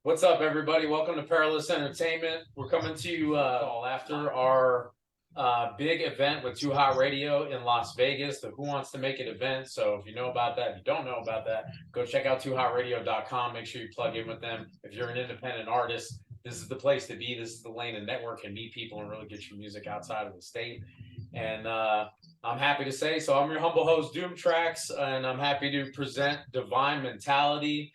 What's up, everybody? Welcome to Perilous Entertainment. We're coming to you all after our big event with Too Hot Radio in Las Vegas, the Who Wants to Make It event. So if you know about that, if you don't know about that, go check out toohotradio.com. Make sure you plug in with them. If you're an independent artist, this is the place to be. This is the lane to network and meet people and really get your music outside of the state. And I'm happy to say, so I'm your humble host, Doomtrax, and I'm happy to present Divine Mentality.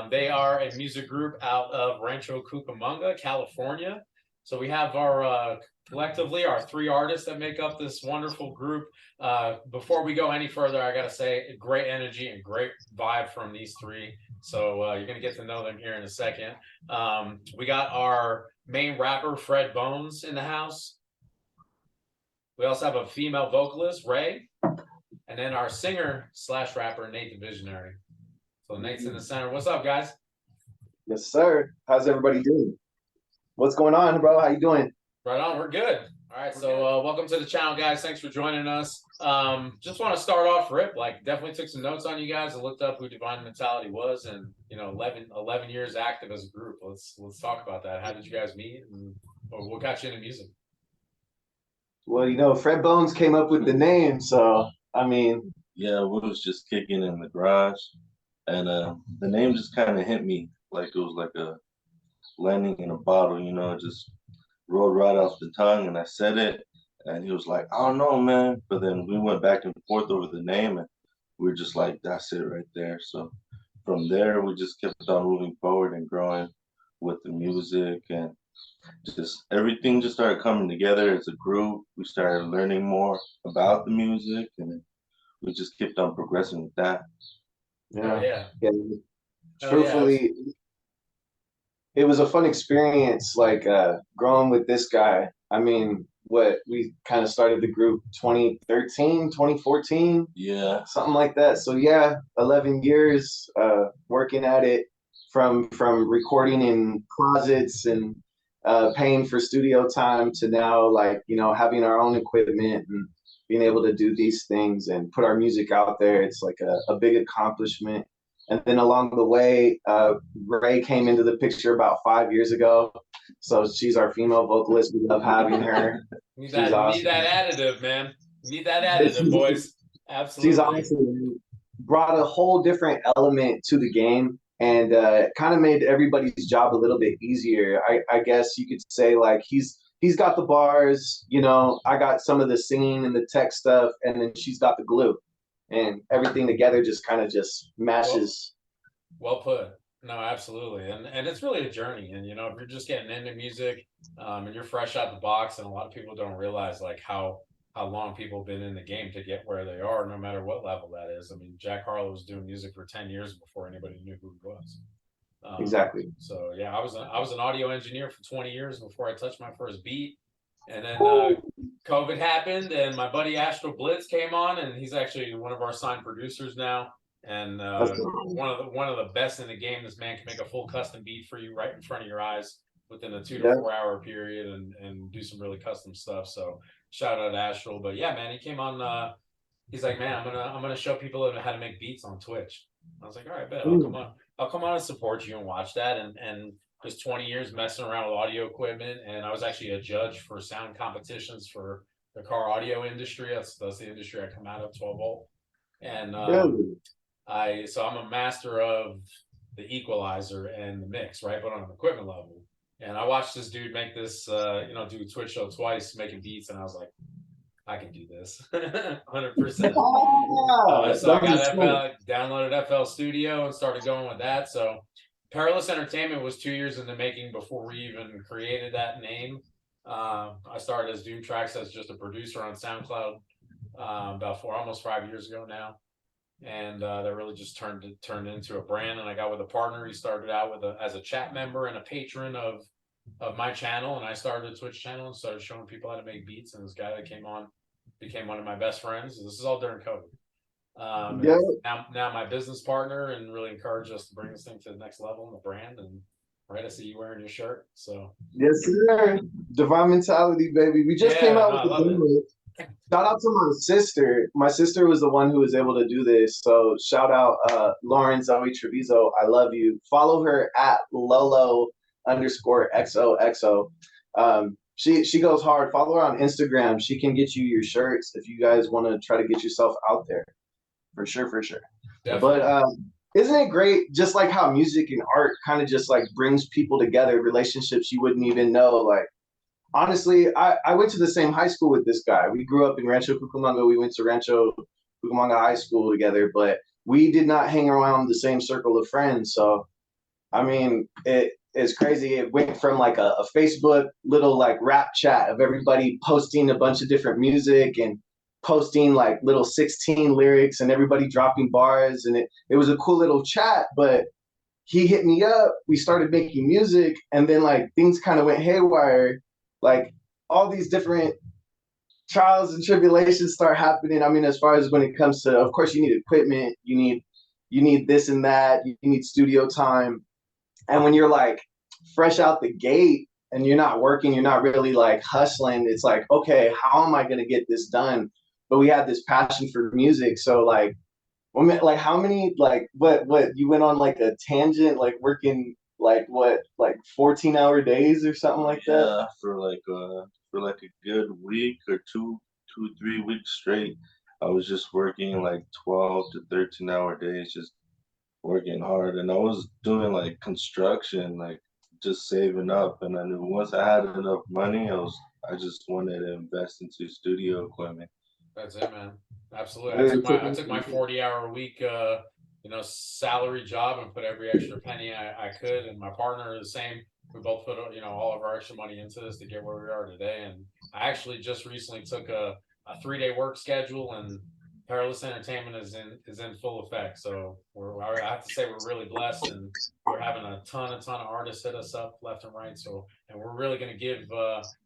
They are a music group out of Rancho, Cucamonga, California. So we have our collectively our three artists that make up this wonderful group. Before we go any further, I gotta say, great energy and great vibe from these three. So you're gonna get to know them here in a second. We got our main rapper, Fred Bones, in the house. We also have a female vocalist, Ray, and then our singer slash rapper, Nate the Visionary. So Nate's in the center. What's up, guys? Yes, sir. How's everybody doing? What's going on, bro? How you doing? Right on. We're good. All right. So welcome to the channel, guys. Thanks for joining us. Just want to start off rip. Like, definitely took some notes on you guys. I looked up who Divine Mentality was, and 11 years active as a group. Let's talk about that. How did you guys meet, and what got you into music? Well, Fred Bones came up with the name, so I mean, yeah, we was just kicking in the garage, and the name just kind of hit me like it was like a landing in a bottle, it just rolled right off the tongue, and I said it, and he was like, I don't know, man. But then we went back and forth over the name, and we were just like, that's it right there. So from there, we just kept on moving forward and growing with the music, and just everything just started coming together as a group. We started learning more about the music, and we just kept on progressing with that. Yeah. Truthfully, it was a fun experience, like growing with this guy. I mean, we kind of started the group 2013, 2014, something like that. So yeah, 11 years working at it, from recording in closets and paying for studio time to now, like, having our own equipment and being able to do these things and put our music out there. It's like a big accomplishment. And then along the way, Ray came into the picture about 5 years ago. So she's our female vocalist. We love having her. Need that additive, man. Need that additive, boys. Absolutely. She's awesome. Brought a whole different element to the game, and kind of made everybody's job a little bit easier. I guess you could say, like, he's got the bars, I got some of the singing and the tech stuff, and then she's got the glue, and everything together just kind of just mashes. Well put. No, absolutely. And it's really a journey. And, if you're just getting into music and you're fresh out the box, and a lot of people don't realize, like, how long people have been in the game to get where they are, no matter what level that is. I mean, Jack Harlow was doing music for 10 years before anybody knew who he was. Exactly. So yeah, I was an audio engineer for 20 years before I touched my first beat. And then COVID happened, and my buddy Astral Blitz came on, and he's actually one of our signed producers now, and one of the best in the game. This man can make a full custom beat for you right in front of your eyes within a 2 to 4 hour period, and do some really custom stuff. So shout out to Astral. But yeah, man, he came on. He's like, man, I'm gonna show people how to make beats on Twitch. I was like, all right, bet. I'll come on and support you and watch that. And just 20 years messing around with audio equipment, and I was actually a judge for sound competitions for the car audio industry. That's the industry I come out of, 12 volt. And so I'm a master of the equalizer and the mix, right? But on an equipment level. And I watched this dude make this, do a Twitch show twice, making beats, and I was like, I can do this, 100%. So I got downloaded FL Studio and started going with that. So Perilous Entertainment was 2 years in the making before we even created that name. I started as Doomtrax as just a producer on SoundCloud about almost 5 years ago now. And that really just turned into a brand. And I got with a partner. He started out as a chat member and a patron of my channel, and I started a Twitch channel and started showing people how to make beats. And this guy that came on became one of my best friends. This is all during COVID. Now my business partner, and really encouraged us to bring this thing to the next level in the brand. And right, I see you wearing your shirt. So yes, sir. Divine Mentality, baby. We just came out with the demo. Shout out to my sister. My sister was the one who was able to do this. So shout out Lauren Zoe Treviso. I love you. Follow her at Lolo underscore XOXO. She goes hard. Follow her on Instagram. She can get you your shirts if you guys want to try to get yourself out there. For sure, for sure. Definitely. But isn't it great just like how music and art kind of just like brings people together, relationships you wouldn't even know, like honestly, I went to the same high school with this guy. We grew up in Rancho Cucamonga. We went to Rancho Cucamonga High School together, but we did not hang around the same circle of friends. So, I mean, it is crazy. It went from like a Facebook little like rap chat of everybody posting a bunch of different music and posting like little 16 lyrics and everybody dropping bars. And it was a cool little chat, but he hit me up. We started making music, and then like things kind of went haywire. Like all these different trials and tribulations start happening. I mean, as far as when it comes to, of course, you need equipment, you need this and that, you need studio time, and when you're like fresh out the gate and you're not working, you're not really like hustling. It's like, okay, how am I gonna get this done? But we had this passion for music, so like how many what you went on like a tangent like working like what like 14-hour days or something like that? Yeah, for like a good week or 3 weeks straight. I was just working like 12 to 13-hour days, just working hard. And I was doing like construction, like just saving up. And I knew once I had enough money, I just wanted to invest into studio equipment. That's it, man. Absolutely. I took my 40-hour a week salary job and put every extra penny I could, and my partner the same. We both put all of our extra money into this to get where we are today. And I actually just recently took a 3-day work schedule, and Perilous Entertainment is in full effect. So I have to say we're really blessed, and we're having a ton of artists hit us up left and right. So, and we're really going to give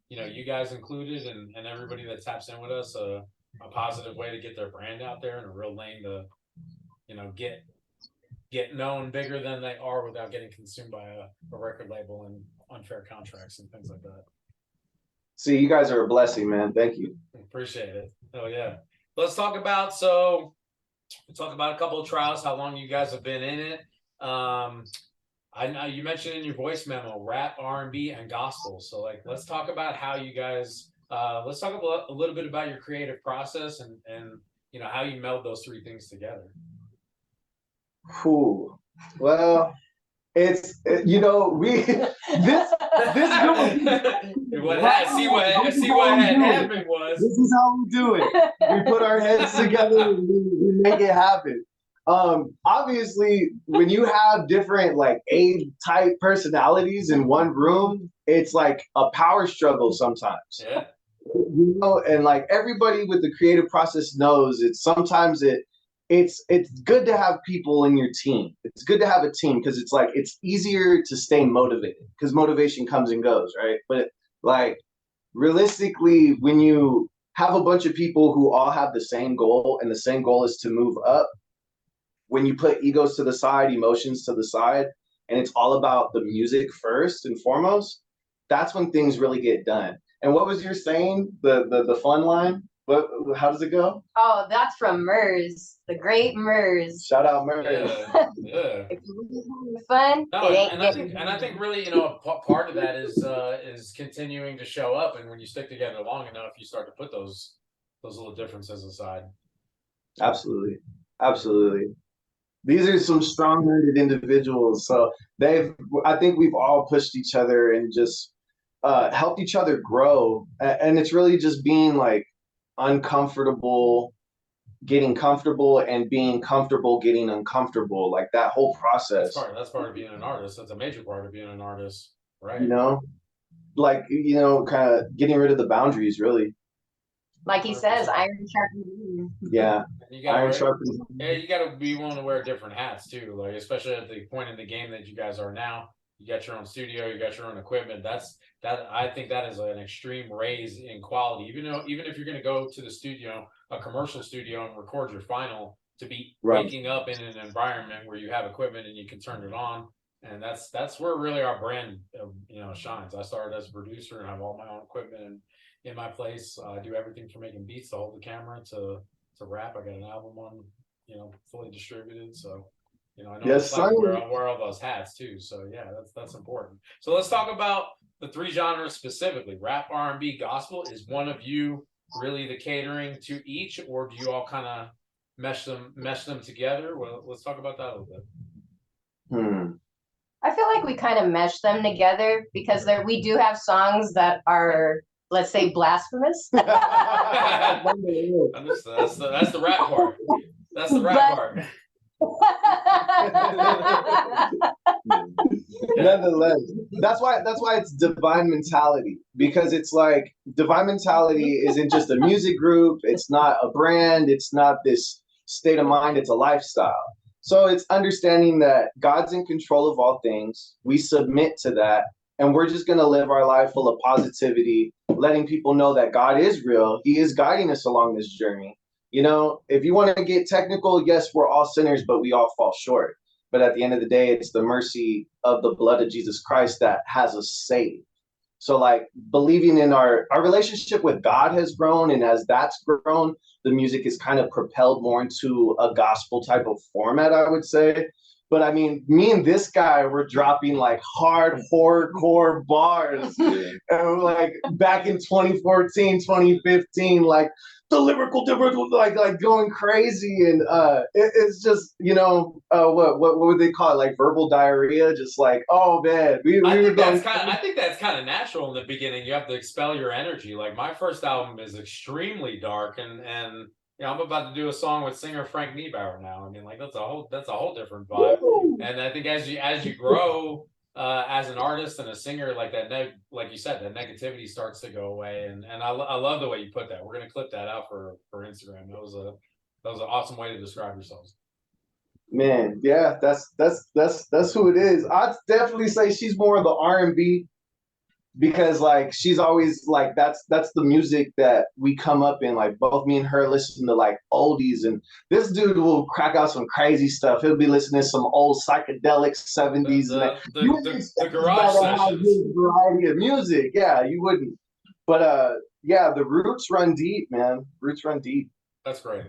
you guys included, and everybody that taps in with us a positive way to get their brand out there, and a real lane to get known bigger than they are without getting consumed by a record label and unfair contracts and things like that. See, you guys are a blessing, man. Thank you. Appreciate it. Oh yeah. Let's talk about a couple of trials, how long you guys have been in it. I know you mentioned in your voice memo rap, R&B, and gospel. So like, let's talk about how you guys. Let's talk a little bit about your creative process and how you meld those three things together. Cool. Well, it's we this what had happened was this is how we do it. We put our heads together and we make it happen. Obviously, when you have different like A-type personalities in one room, it's like a power struggle sometimes. Yeah. And like everybody with the creative process knows it's good to have people in your team. It's good to have a team because it's like it's easier to stay motivated because motivation comes and goes, right? But like realistically, when you have a bunch of people who all have the same goal, and the same goal is to move up, when you put egos to the side, emotions to the side, and it's all about the music first and foremost, that's when things really get done. And what was your saying? The fun line? How does it go? Oh, that's from Mers, the great Mers. Shout out Mers. Yeah. If you're having fun, no, and I think really, part of that is continuing to show up, and when you stick together long enough, you start to put those little differences aside. Absolutely. These are some strong-minded individuals. So I think we've all pushed each other and just helped each other grow. And it's really just being like uncomfortable, getting comfortable, and being comfortable, getting uncomfortable. Like that whole process. That's part of being an artist. That's a major part of being an artist, right? Kind of getting rid of the boundaries, really. Like he says, iron sharpens iron. Yeah. Iron sharpens. Yeah, you got to be willing to wear different hats too. Like especially at the point in the game that you guys are now. You got your own studio, you got your own equipment. I think that is an extreme raise in quality. Even if you're going to go to the studio, a commercial studio, and record your final, to be waking up in an environment where you have equipment and you can turn it on, and that's where really our brand shines. I started as a producer and have all my own equipment, and in my place. I do everything from making beats to hold the camera to rap. I got an album on, fully distributed. So, I know Yes, it's like son. wear all those hats too. So yeah, that's important. So let's talk about the three genres specifically: rap, R&B, gospel. Is one of you really the catering to each, or do you all kind of mesh them together? Well, let's talk about that a little bit. I feel like we kind of mesh them together because we do have songs that are, let's say, blasphemous. That's the rap part. That's the rap part. Nonetheless, that's why it's divine mentality, because it's like divine mentality isn't just a music group, it's not a brand, it's not this state of mind, it's a lifestyle. So it's understanding that God's in control of all things. We submit to that, and we're just going to live our life full of positivity, letting people know that God is real. He is guiding us along this journey. If you want to get technical, yes, we're all sinners, but we all fall short. But at the end of the day, it's the mercy of the blood of Jesus Christ that has us saved. So like believing in our relationship with God has grown, and as that's grown, the music is kind of propelled more into a gospel type of format, I would say. But I mean, me and this guy were dropping like hard horrorcore bars. And like back in 2014, 2015, like the lyrical like going crazy, and it's just what would they call it, like verbal diarrhea, just like, oh man, I think that's kind of natural in the beginning. You have to expel your energy. Like my first album is extremely dark, and I'm about to do a song with singer Frank Niebauer now. I mean, like that's a whole different vibe. And I think as you grow as an artist and a singer, like like you said, that negativity starts to go away. And I love the way you put that. We're gonna clip that out for Instagram. That was an awesome way to describe yourselves. Man, yeah, that's who it is. I'd definitely say she's more of the R&B, because like she's always like that's the music that we come up in. Like both me and her listen to like oldies, and this dude will crack out some crazy stuff. He'll be listening to some old psychedelic 70s. The garage sessions. Variety of music. Yeah, you wouldn't. But yeah, the roots run deep, man. Roots run deep. That's great.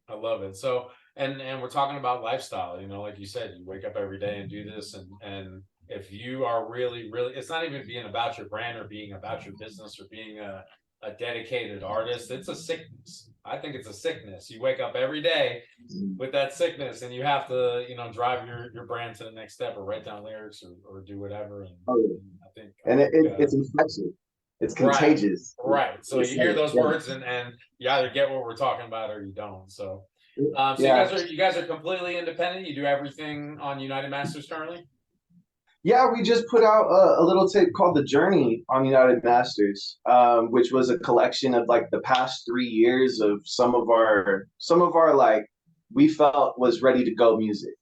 I love it. So and we're talking about lifestyle, like you said, you wake up every day and do this, and if you are really, it's not even being about your brand or being about your business or being a dedicated artist. It's a sickness. I think it's a sickness. You wake up every day with that sickness, and you have to, drive your brand to the next step, or write down lyrics, or do whatever. And I think, it's infectious. It's contagious. Right. So you hear those words, and you either get what we're talking about or you don't. So, you guys are completely independent. You do everything on United Masters currently. Yeah, we just put out a little tape called The Journey on United Masters, which was a collection of like the past 3 years of some of our like we felt was ready to go music.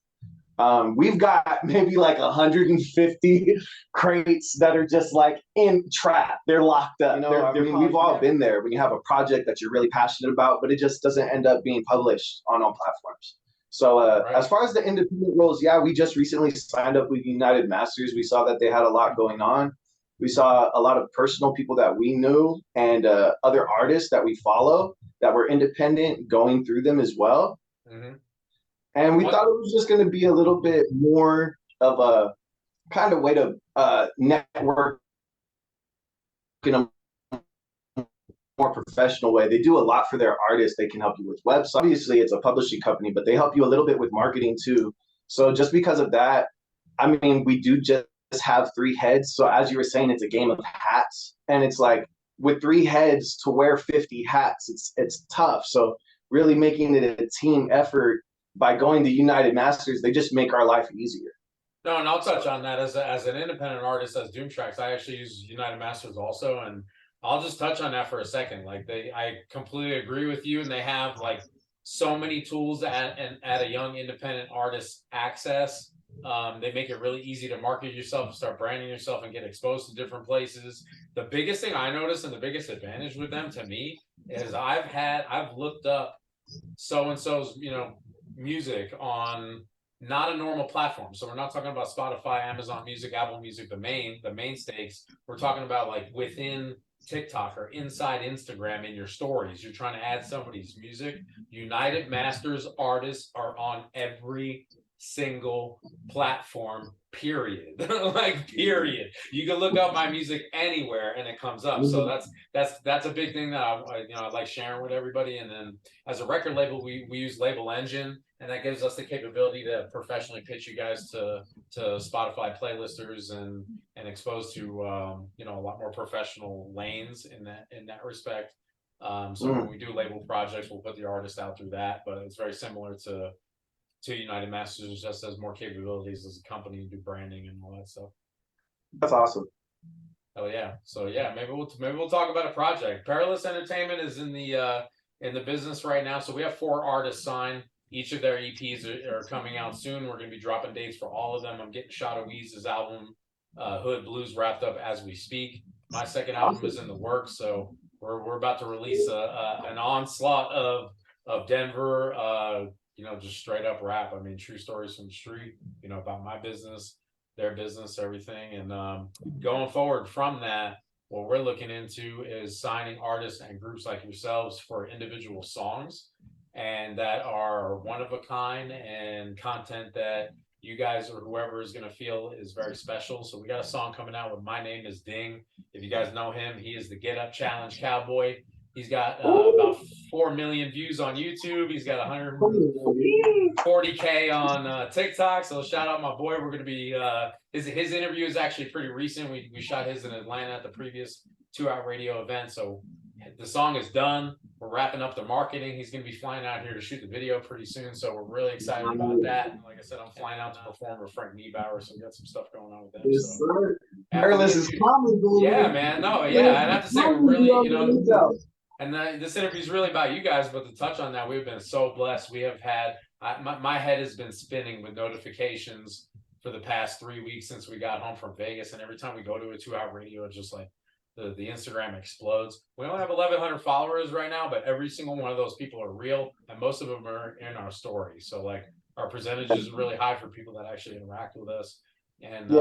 We've got maybe like 150 crates that are just like in trap. They're locked up. We've all been there when you have a project that you're really passionate about, but it just doesn't end up being published on all platforms. So as far as the independent roles, yeah, we just recently signed up with United Masters. We saw that they had a lot going on. We saw a lot of personal people that we knew, and other artists that we follow that were independent going through them as well. Mm-hmm. And we thought it was just going to be a little bit more of a kind of way to network in a more professional way. They do a lot for their artists. They can help you with websites. Obviously, it's a publishing company, but they help you a little bit with marketing too. So just because of that, I mean, we do just have 3 heads. So as you were saying, it's a game of hats. And it's like with 3 heads to wear 50 hats, it's tough. So really making it a team effort by going to United Masters, they just make our life easier. No, and I'll touch on that as an independent artist, as Doomtrax. I actually use United Masters also, and I'll just touch on that for a second. Like I completely agree with you, and they have like so many tools at a young independent artist access. They make it really easy to market yourself, start branding yourself, and get exposed to different places. The biggest thing I noticed, and the biggest advantage with them to me, is I've looked up so and so's music on not a normal platform. So we're not talking about Spotify, Amazon Music, Apple Music, the mainstays. We're talking about like within TikTok or inside Instagram in your stories, you're trying to add somebody's music, United Masters artists are on every single platform, period. Like, period. You can look up my music anywhere and it comes up. So that's a big thing that I like sharing with everybody. And then as a record label, we use Label Engine, and that gives us the capability to professionally pitch you guys to Spotify playlisters and exposed to a lot more professional lanes in that respect. So when we do label projects, we'll put the artist out through that, but it's very similar to United Masters, just has more capabilities as a company to do branding and all that stuff. That's awesome. Oh yeah. So yeah, maybe we'll talk about a project. Perilous Entertainment is in the business right now. So we have 4 artists signed. Each of their EPs are coming out soon. We're going to be dropping dates for all of them. I'm getting Shot of Weeze's album, Hood Blues, wrapped up as we speak. My second album is in the works, so we're about to release an onslaught of Denver, just straight up rap. I mean, true stories from the street, about my business, their business, everything. And going forward from that, what we're looking into is signing artists and groups like yourselves for individual songs, and that are one of a kind and content that you guys or whoever is going to feel is very special. So we got a song coming out with My Name is Ding. If you guys know him, he is the Get Up Challenge Cowboy. He's got about 4 million views on YouTube. He's got 140K on TikTok. So shout out my boy. We're going to be his interview is actually pretty recent. We shot his in Atlanta at the previous 2 Out Radio event. So the song is done. We're wrapping up the marketing. He's going to be flying out here to shoot the video pretty soon. So we're really excited about that. And like I said, I'm flying out to perform with Frank Niebauer. So we got some stuff going on with them. Yes, so sir. Perilous is coming, dude. Yeah, man. No, yeah. I'd have to say we're really, and this interview is really about you guys, but to touch on that, we've been so blessed. We have had, my head has been spinning with notifications for the past 3 weeks since we got home from Vegas. And every time we go to a 2 Out Radio, it's just like the Instagram explodes. We only have 1,100 followers right now, but every single one of those people are real. And most of them are in our story. So like our percentage is really high for people that actually interact with us. And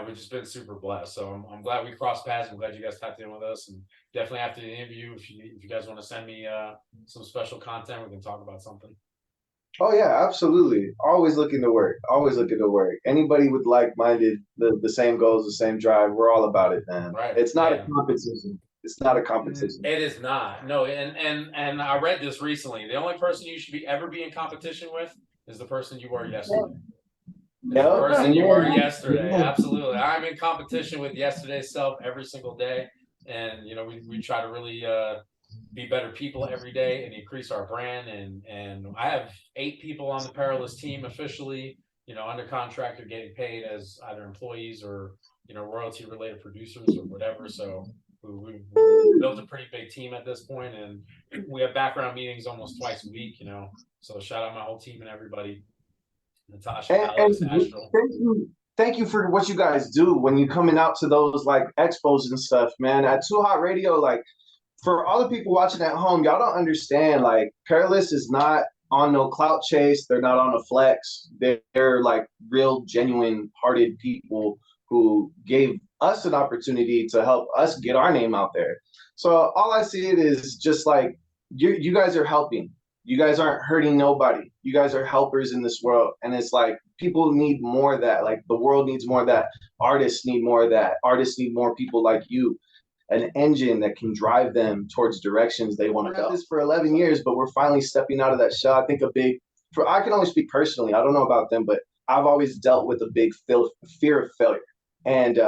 we've just been super blessed. So I'm glad we crossed paths. I'm glad you guys tapped in with us, and definitely after the interview, if you guys want to send me some special content, we can talk about something. Oh yeah, absolutely. Always looking to work. Always looking to work. Anybody with like-minded, the same goals, the same drive, we're all about it, man. Right. It's not a competition. It's not a competition. It is not. No, and I read this recently. The only person you should ever be in competition with is the person you were yesterday. The person you were yesterday. Absolutely. I'm in competition with yesterday's self every single day. And we try to really be better people every day and increase our brand. And I have 8 people on the Perilous team officially, under contract or getting paid as either employees or royalty related producers or whatever. So we built a pretty big team at this point, and we have background meetings almost twice a week. So shout out my whole team and everybody. Natasha, Alex, Astral. Thank you for what you guys do when you coming out to those like expos and stuff, man. At Too Hot Radio, like for all the people watching at home, y'all don't understand. Like Perilous is not on no clout chase. They're not on a flex. They're like real, genuine, hearted people who gave us an opportunity to help us get our name out there. So all I see it is just like you guys are helping. You guys aren't hurting nobody. You guys are helpers in this world. And it's like people need more of that. Like the world needs more of that. Artists need more of that. Artists need more people like you. An engine that can drive them towards directions they want to go. This for 11 years, but we're finally stepping out of that shell. I think I can only speak personally. I don't know about them, but I've always dealt with a big fear of failure. And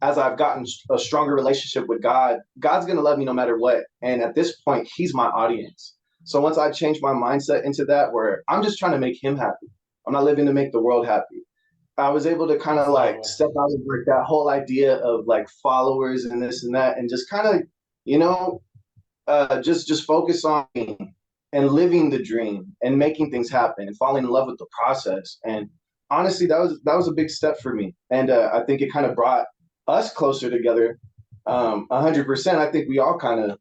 as I've gotten a stronger relationship with God, God's going to love me no matter what. And at this point, he's my audience. So once I changed my mindset into that, where I'm just trying to make him happy, I'm not living to make the world happy. I was able to kind of like step out of like that whole idea of like followers and this and that, and just kind of, just focus on and living the dream and making things happen and falling in love with the process. And honestly, that was a big step for me. And I think it kind of brought us closer together. 100%. I think we all kind of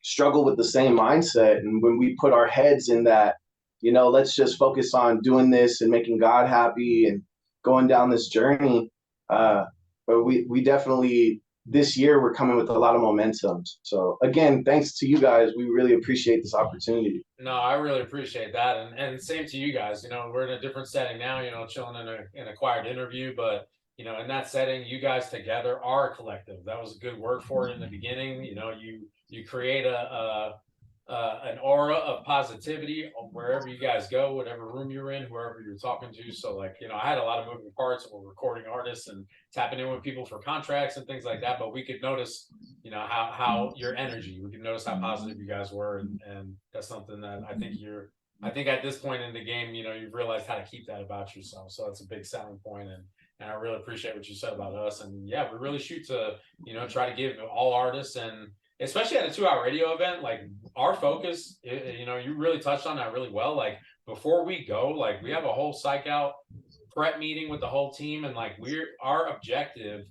struggle with the same mindset, and when we put our heads in that, let's just focus on doing this and making God happy and going down this journey, but we definitely this year we're coming with a lot of momentum. So again, thanks to you guys. We really appreciate this opportunity. No, I really appreciate that, and same to you guys. You know, we're in a different setting now. You know, chilling in a quiet interview, but you know, in that setting, you guys together are a collective. That was a good word for it in the beginning. You know, you create an aura of positivity wherever you guys go, whatever room you're in, whoever you're talking to. So like, you know, I had a lot of moving parts, and we're recording artists and tapping in with people for contracts and things like that, but we could notice, you know, how your energy, we could notice how positive you guys were, and that's something that I think at this point in the game, you know, you've realized how to keep that about yourself. So that's a big selling point, and I really appreciate what you said about us. And yeah, we really shoot to, you know, try to give all artists, and especially at a 2-hour radio event, like our focus, you know, you really touched on that really well. Like before we go, like we have a whole psych out prep meeting with the whole team, and like our objective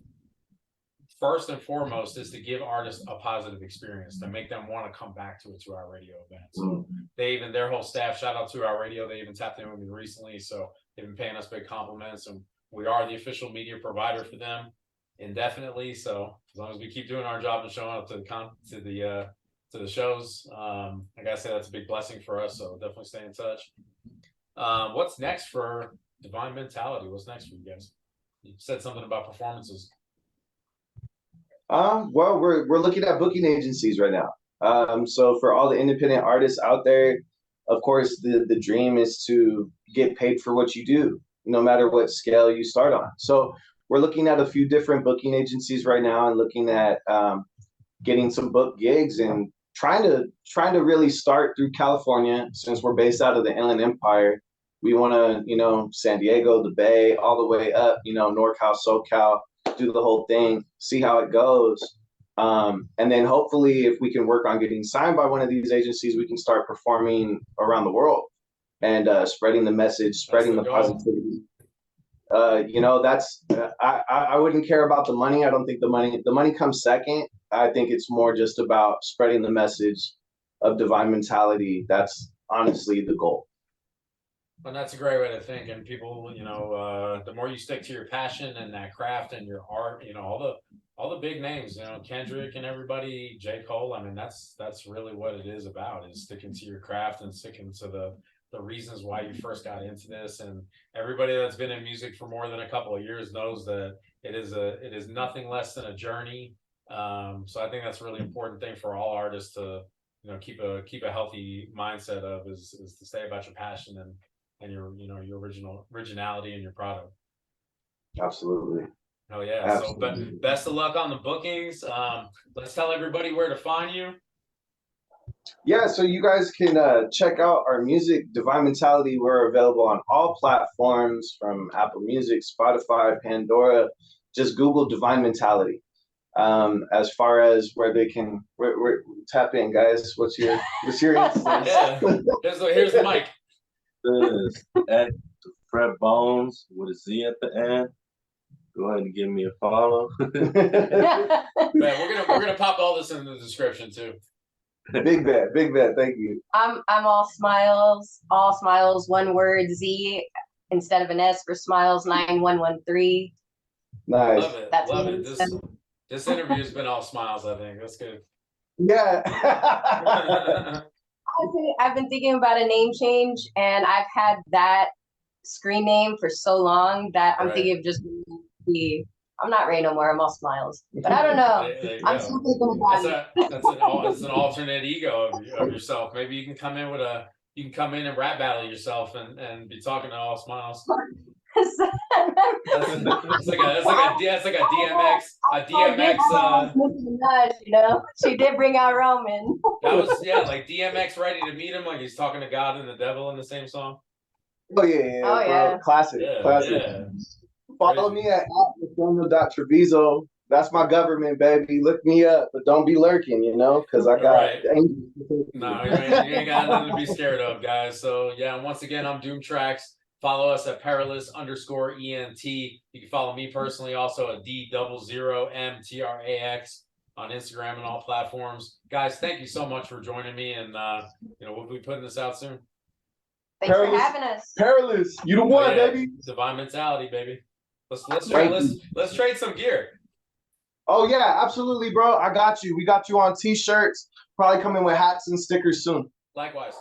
first and foremost is to give artists a positive experience, to make them want to come back to a 2-hour radio event. So their whole staff, shout out 2-hour radio, they even tapped in with me recently, so they've been paying us big compliments, and we are the official media provider for them indefinitely. So as long as we keep doing our job and showing up to the shows, I gotta say that's a big blessing for us. So definitely stay in touch. What's next for Divine Mentality? What's next for you guys? You said something about performances. Well, we're looking at booking agencies right now. So for all the independent artists out there, of course, the dream is to get paid for what you do, no matter what scale you start on. So we're looking at a few different booking agencies right now, and looking at getting some book gigs, and trying to really start through California, since we're based out of the Inland Empire. We want to, you know, San Diego, the Bay, all the way up, you know, NorCal, SoCal, do the whole thing, see how it goes. And then hopefully if we can work on getting signed by one of these agencies, we can start performing around the world, and spreading the message, spreading the positivity. You know, that's I wouldn't care about the money. I don't think the money comes second. I think it's more just about spreading the message of Divine Mentality. That's honestly the goal. And that's a great way to think. And people, you know, the more you stick to your passion and that craft and your art, you know, all the big names, you know, Kendrick and everybody, J. Cole. I mean, that's really what it is about, is sticking to your craft and sticking to the reasons why you first got into this. And everybody that's been in music for more than a couple of years knows that it is nothing less than a journey. So I think that's a really important thing for all artists to, you know, keep a healthy mindset of, is to stay about your passion and your, you know, your originality in your product. Absolutely. Oh yeah. Absolutely. So but best of luck on the bookings. Let's tell everybody where to find you. Yeah, so you guys can check out our music, Divine Mentality. We're available on all platforms, from Apple Music, Spotify, Pandora. Just Google Divine Mentality. As far as where they can tap in, guys, what's your instance? Yeah. Here's the mic. Is at Fred Bones with a Z at the end. Go ahead and give me a follow. Man, we're gonna pop all this in the description too. Big bet. Thank you. I'm all smiles, one word, Z instead of an S for Smiles 9113. Nice. Love it. That's Love me. it. This interview's been all smiles, I think. That's good. Yeah. I've been thinking about a name change, and I've had that screen name for so long that I'm thinking of just I'm not Ray no more. I'm all smiles, but I don't know. I'm still thinking about it. It's an alternate ego of yourself. Maybe you can come in and rap battle yourself and be talking to all smiles. It's like a DMX. You know, she did bring out Roman. That was like DMX ready to meet him, like he's talking to God and the devil in the same song. Oh yeah. Bro. Classic. Yeah. Follow me at Nathaniel.Treviso. That's my government, baby. Look me up, but don't be lurking, you know, because I got No, you ain't got nothing to be scared of, guys. So yeah, and once again, I'm Doomtrax. Follow us at Perilous_ENT. You can follow me personally also at D00MTRAX on Instagram and all platforms. Guys, thank you so much for joining me, and you know, we'll be putting this out soon. Thanks for having us. Perilous, you the one, baby. Divine Mentality, baby. Let's trade some gear. Oh yeah, absolutely, bro. I got you. We got you on t-shirts. Probably coming with hats and stickers soon. Likewise.